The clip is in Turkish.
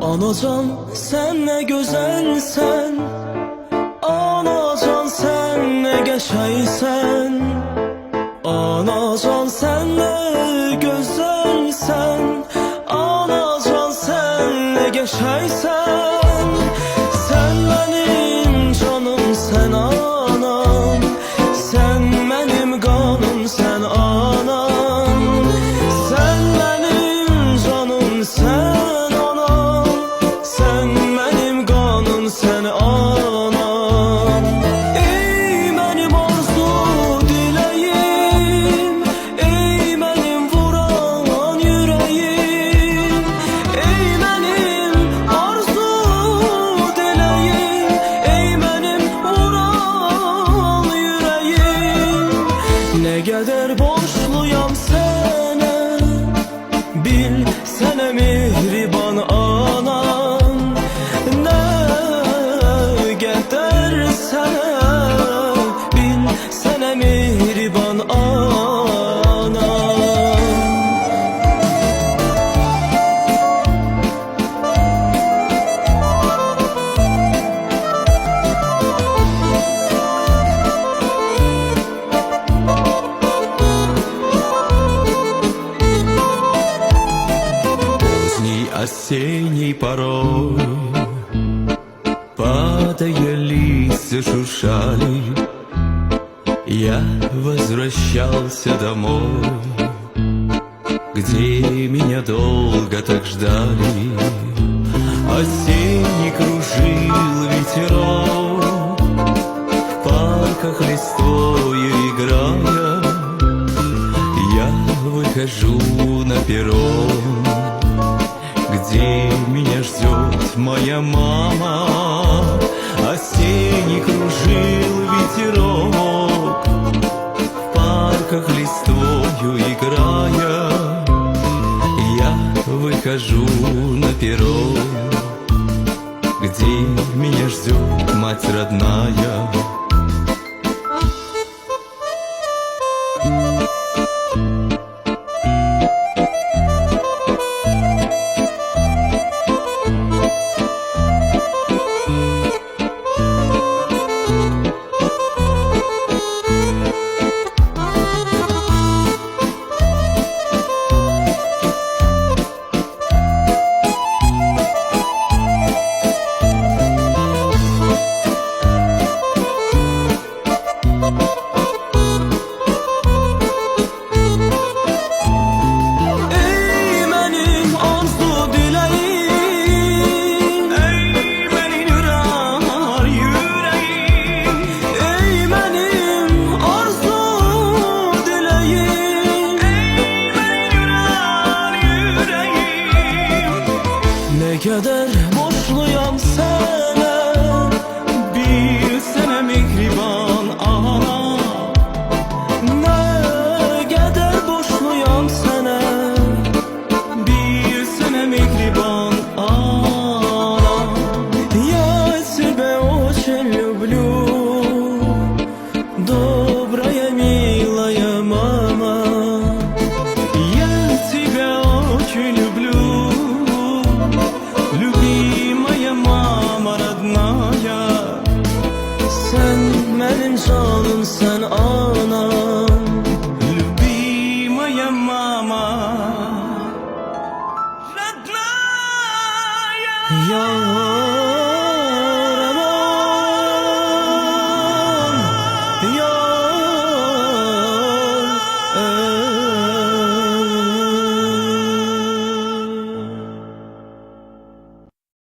Anacan sen ne güzelsen, anacan sen ne geçeysen, anacan sen ne güzelsen, anacan sen ne geçeysen. Sen benim canım, sen anam, sen benim kanım, sen anam. Sen benim canım, sen sen anam. Ey benim arzu dileyim, ey benim vuran yüreğim. Ey benim arzu dileyim, ey benim vuran yüreğim. Ne kadar borçluyam sana, bil sana mihriban anam. Bil sana mihriban anam. Поздней осенней порой падая листья шуршали, я возвращался домой, где меня долго так ждали. Осенний кружил ветерок, в парках листвою играя. Я выхожу на перрон, где меня ждет моя мама. Осенний кружил ветерок, в парках листвою играя. Я выхожу на перрон, где меня ждет мать родная.